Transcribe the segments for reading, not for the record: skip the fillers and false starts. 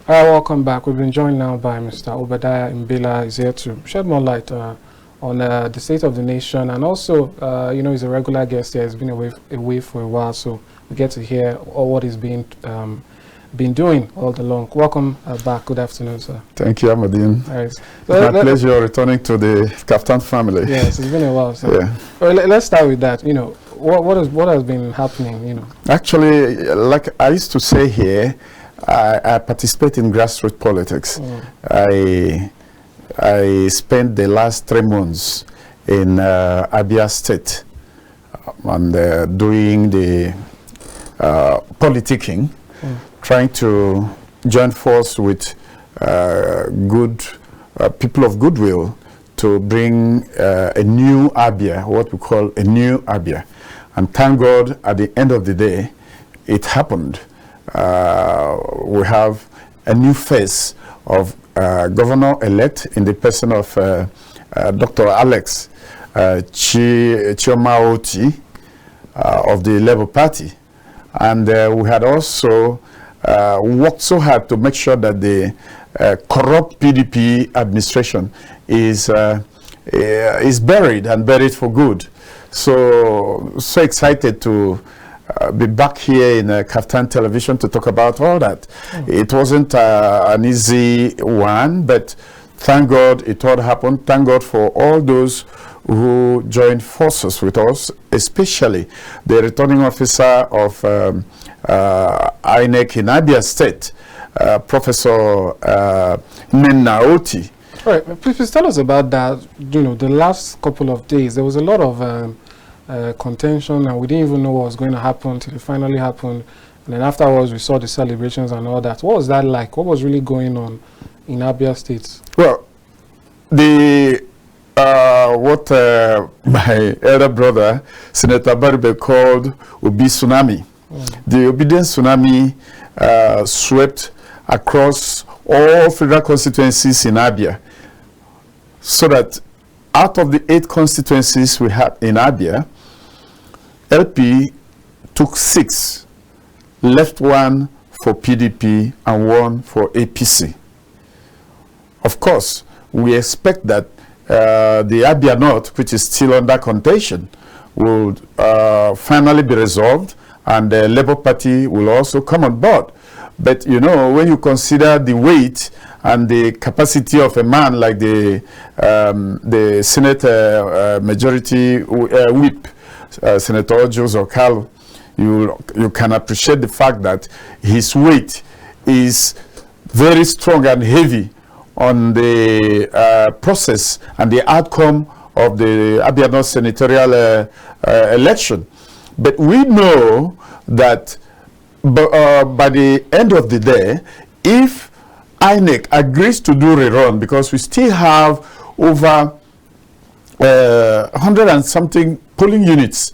Welcome back. We've been joined now by Mr. Obadiah Mbila. Is here to shed more light on the state of the nation, and also, he's a regular guest here. He's been away for a while, so we get to hear all what he's been doing all along. Welcome back. Good afternoon, sir. Thank you, Ahmadine. Right. So my pleasure returning to the Kaftan family. Yes, it's been a while, sir. Yeah. Well, let's start with that. What has been happening? Actually, like I used to say here, I participate in grassroots politics. I spent the last 3 months in Abia State and doing the politicking, trying to join force with good people of goodwill to bring a new Abia, what we call a new Abia. And thank God, at the end of the day, it happened. We have a new face of governor-elect in the person of Dr. Alex Chioma-Oti of the Labour Party. And we had also worked so hard to make sure that the corrupt PDP administration is buried, and buried for good. So excited to be back here in Kaftan Television to talk about all that. It wasn't an easy one, but thank God it all happened. Thank God for all those who joined forces with us, especially the returning officer of INEC in Abia State, Professor Oti. All right, please tell us about that. The last couple of days, there was a lot of contention, and we didn't even know what was going to happen until it finally happened. And then afterwards, we saw the celebrations and all that. What was that like? What was really going on in Abia State? Well, what my elder brother, Senator Baribe, called Obi Tsunami. The obedience tsunami swept across all federal constituencies in Abia, so that out of the 8 constituencies we had in Abia, LP took 6, left 1 for PDP and 1 for APC. Of course, we expect that the Abia North, which is still under contention, will finally be resolved, and the Labour Party will also come on board. But when you consider the weight and the capacity of a man like the Senate Majority Whip, Senator Joseph Okalo, you can appreciate the fact that his weight is very strong and heavy on the process and the outcome of the Abia North senatorial election. But we know that by the end of the day, if INEC agrees to do rerun, because we still have over 100 and something polling units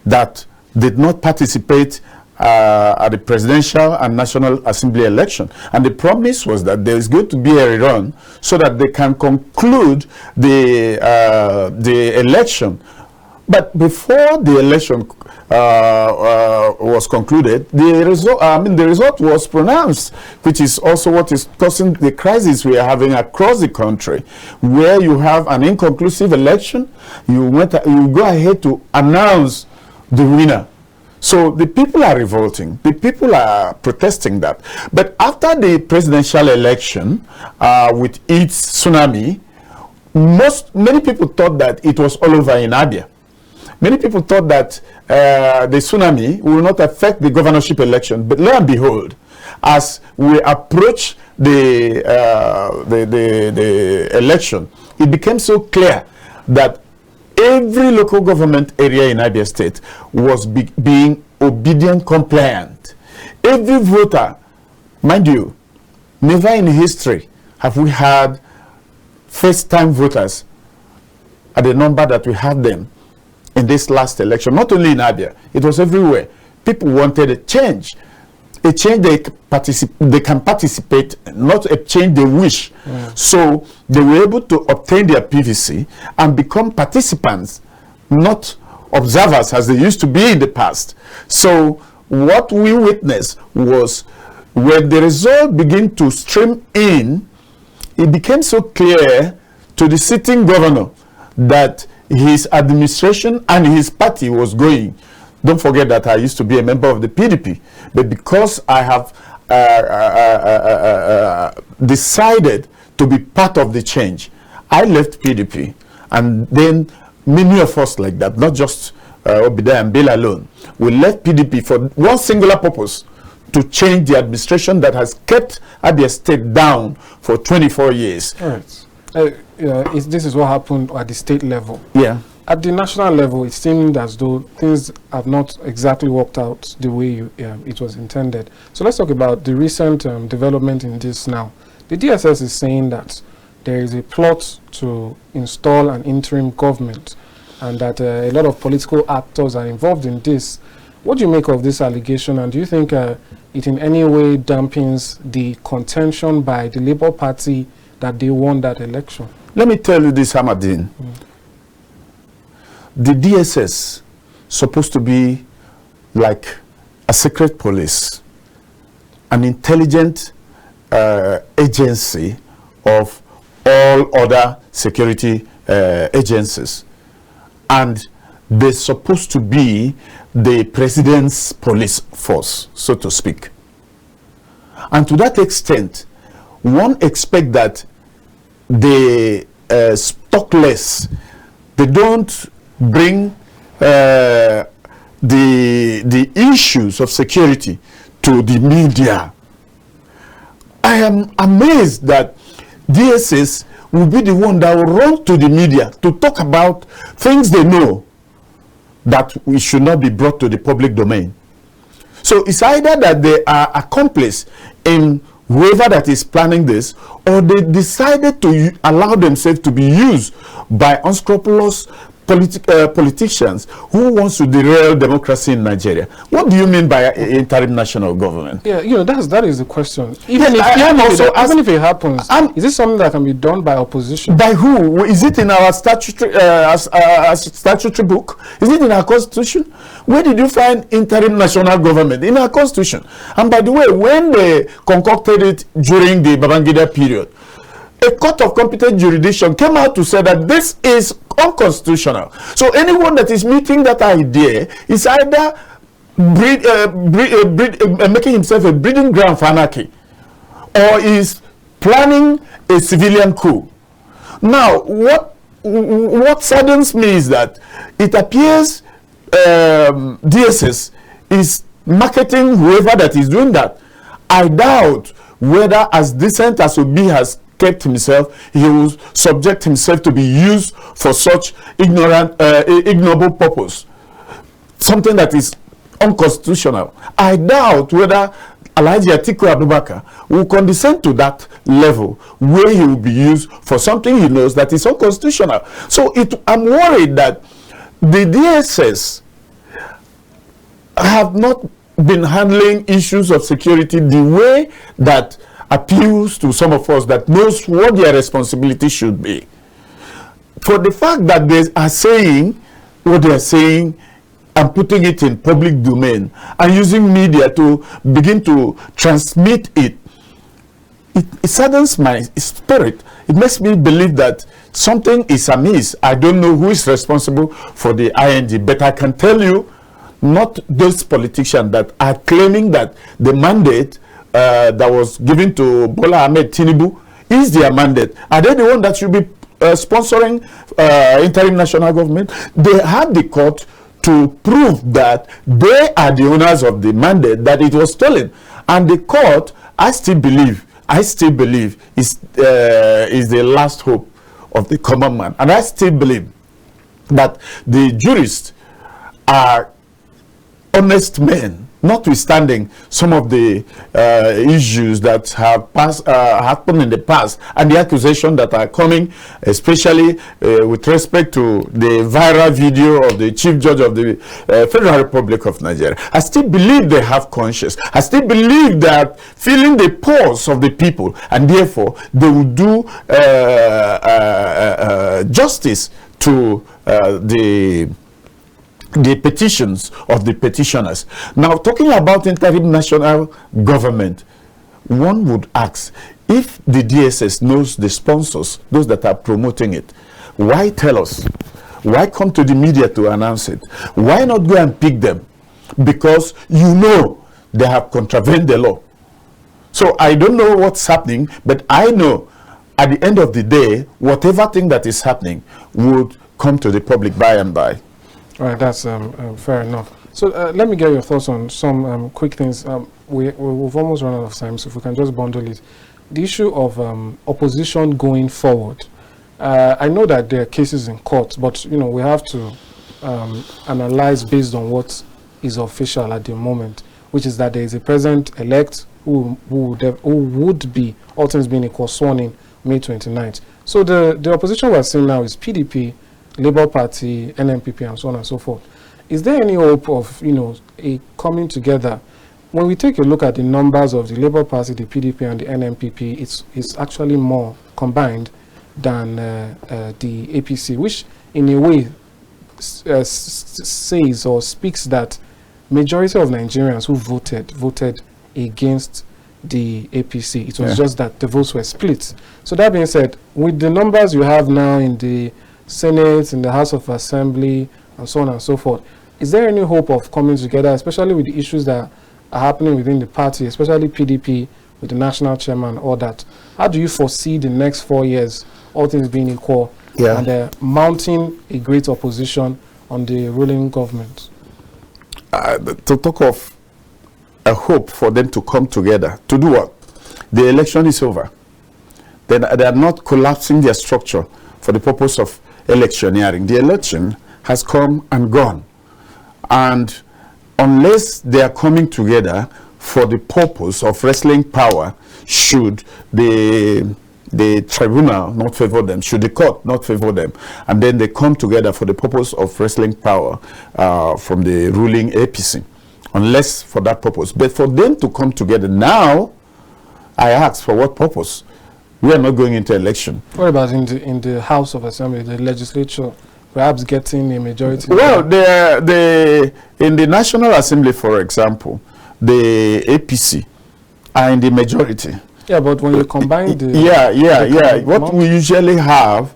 that did not participate at the presidential and national assembly election, and the promise was that there is going to be a rerun so that they can conclude the election. But before the election was concluded, the result was pronounced, which is also what is causing the crisis we are having across the country, where you have an inconclusive election. You go ahead to announce the winner. So the people are revolting. The people are protesting that. But after the presidential election, with its tsunami, many people thought that it was all over in Abia. Many people thought that the tsunami will not affect the governorship election. But lo and behold, as we approach the election, it became so clear that every local government area in Abia State was being obedient compliant. Every voter, mind you, never in history have we had first-time voters at the number that we had them in this last election. Not only in Abia, it was everywhere. People wanted a change they can participate, not a change they wish. So they were able to obtain their PVC and become participants, not observers as they used to be in the past. So what we witnessed was when the result began to stream in, it became so clear to the sitting governor that his administration and his party was going. Don't forget that I used to be a member of the PDP, but because I have decided to be part of the change, I left PDP. And then many of us like that, not just Obadiah and Bill alone, we left PDP for one singular purpose: to change the administration that has kept Abia State down for 24 years. All right. This is what happened at the state level. Yeah. At the national level, it seemed as though things have not exactly worked out the way it was intended. So let's talk about the recent development in this now. The DSS is saying that there is a plot to install an interim government, and that a lot of political actors are involved in this. What do you make of this allegation, and do you think it in any way dampens the contention by the Labour Party that they won that election? Let me tell you this, Hamadin. The DSS supposed to be like a secret police, an intelligent agency of all other security agencies, and they're supposed to be the president's police force, so to speak. And to that extent, one expects that they stock less. They don't bring the issues of security to the media. I am amazed that DSS will be the one that will run to the media to talk about things they know that we should not be brought to the public domain. So it's either that they are accomplice in whoever that is planning this, or they decided to allow themselves to be used by unscrupulous politicians who wants to derail democracy in Nigeria. What do you mean by interim national government? Yeah, that is the question. Even if it happens, is this something that can be done by opposition? By who? Is it in our statutory book? Is it in our constitution? Where did you find interim national government? In our constitution. And by the way, when they concocted it during the Babangida period, a court of competent jurisdiction came out to say that this is unconstitutional. So anyone that is meeting that idea is either making himself a breeding ground for anarchy, or is planning a civilian coup. Now, what saddens me is that it appears DSS is marketing whoever that is doing that. I doubt whether, as decent as Obi has kept himself, he will subject himself to be used for such ignoble purpose, something that is unconstitutional. I doubt whether Alhaji Atiku Abubakar will condescend to that level where he will be used for something he knows that is unconstitutional. So I'm worried that the DSS have not been handling issues of security the way that appeals to some of us that knows what their responsibility should be. For the fact that they are saying what they are saying and putting it in public domain and using media to begin to transmit it, it saddens my spirit. It makes me believe that something is amiss. I don't know who is responsible for the ING, but I can tell you, not those politicians that are claiming that the mandate that was given to Bola Ahmed Tinubu is their mandate. Are they the one that should be sponsoring interim national government? They have the court to prove that they are the owners of the mandate, that it was stolen. And the court, I still believe is the last hope of the common man. And I still believe that the jurists are honest men, notwithstanding some of the issues that have happened in the past and the accusations that are coming, especially with respect to the viral video of the Chief Judge of the Federal Republic of Nigeria. I still believe they have conscience. I still believe that feeling the pulse of the people, and therefore they will do justice to the petitions of the petitioners. Now, talking about interim national government, one would ask, if the DSS knows the sponsors, those that are promoting it, why tell us? Why come to the media to announce it? Why not go and pick them? Because you know they have contravened the law. So I don't know what's happening, but I know at the end of the day, whatever thing that is happening would come to the public by and by. All right, that's fair enough. So let me get your thoughts on some quick things. We've almost run out of time, so if we can just bundle it. The issue of opposition going forward. I know that there are cases in court, but you know we have to analyze based on what is official at the moment, which is that there is a president-elect who would be, all things being equal, sworn in May 29th. So the opposition we're seeing now is PDP, Labour Party, NNPP, and so on and so forth. Is there any hope of, you know, a coming together? When we take a look at the numbers of the Labour Party, the PDP, and the NNPP, it's actually more combined than the APC, which in a way says or speaks that majority of Nigerians who voted against the APC. It was just that the votes were split. So that being said, with the numbers you have now in the Senate, in the House of Assembly, and so on and so forth, is there any hope of coming together, especially with the issues that are happening within the party, especially PDP, with the national chairman, all that? How do you foresee the next 4 years, all things being equal, and mounting a great opposition on the ruling government? To talk of a hope for them to come together, to do what? The election is over. They are not collapsing their structure for the purpose of electioneering. The election has come and gone. And unless they are coming together for the purpose of wrestling power, should the tribunal not favor them, should the court not favor them, and then they come together for the purpose of wrestling power from the ruling APC, unless for that purpose. But for them to come together now, I ask, for what purpose? We are not going into election. What about in the House of Assembly, the legislature, perhaps getting a majority? Well, in the National Assembly, for example, the APC are in the majority. Yeah, but when you combine the... What we usually have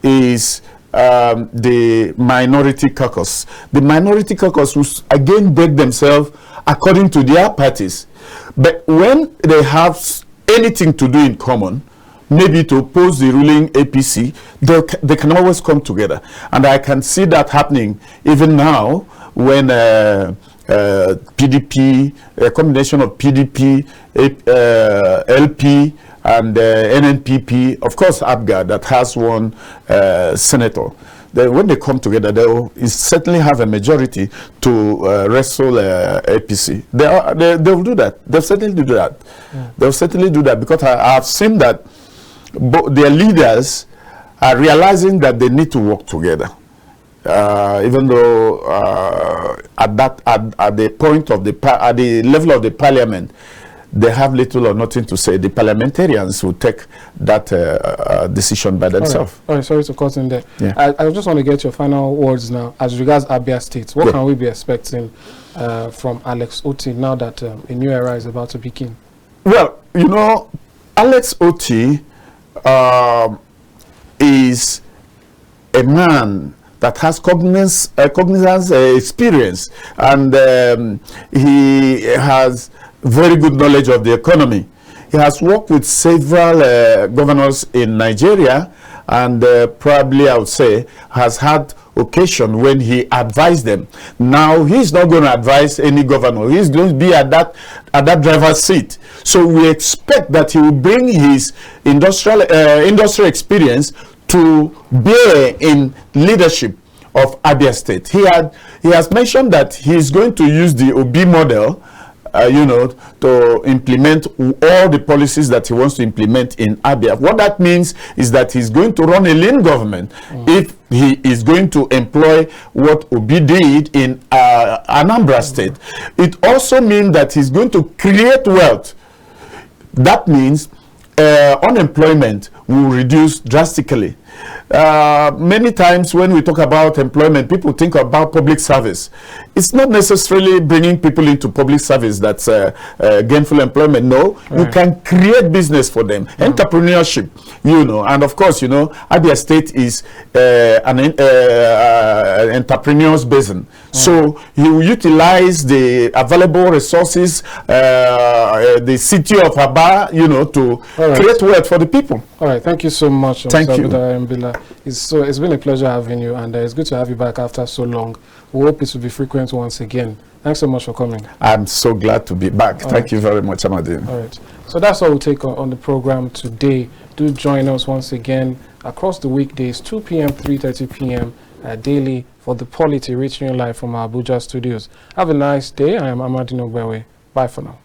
is the minority caucus. The minority caucus will again break themselves according to their parties. But when they have anything to do in common, maybe to oppose the ruling APC, they can always come together. And I can see that happening even now when PDP, a combination of PDP, LP, and NNPP, of course, ABGA, that has one senator. When they come together, they will certainly have a majority to wrestle APC. They will do that. They'll certainly do that. Yeah. They'll certainly do that, because I have seen that their leaders are realizing that they need to work together. Even though at the point of at the level of the parliament, they have little or nothing to say. The parliamentarians will take that decision by themselves. All right, sorry to cut in there. Yeah. I just want to get your final words now as regards Abia State. What can we be expecting from Alex Otti now that a new era is about to begin? Well, you know, Alex Otti is a man that has cognizance experience, and he has very good knowledge of the economy. He has worked with several governors in Nigeria, and probably, I would say, has had occasion when he advised them. Now he's not going to advise any governor. He's going to be at that driver's seat. So we expect that he will bring his industrial experience to bear in leadership of Abia State. He has mentioned that he is going to use the OB model, to implement all the policies that he wants to implement in Abia. What that means is that he's going to run a lean government if he is going to employ what Obi did in Anambra State. It also means that he's going to create wealth. That means unemployment will reduce drastically. Many times when we talk about employment, people think about public service. it's not necessarily bringing people into public service that's gainful employment. No, you can create business for them, entrepreneurship, you know. And of course, you know, Abia State is an entrepreneur's basin. So you utilize the available resources, the city of Aba, you know, to create wealth for the people. All right, thank you so much. Thank you. It's been a pleasure having you, and it's good to have you back after so long. We hope it will be frequent once again. Thanks so much for coming. I'm so glad to be back. Thank you very much, Amadine. All right. So that's all we'll take on the program today. Do join us once again across the weekdays, 2 p.m., 3:30 p.m. Daily for the Polity, reaching you live from our Abuja studios. Have a nice day. I am Amadine Ogbewe. Bye for now.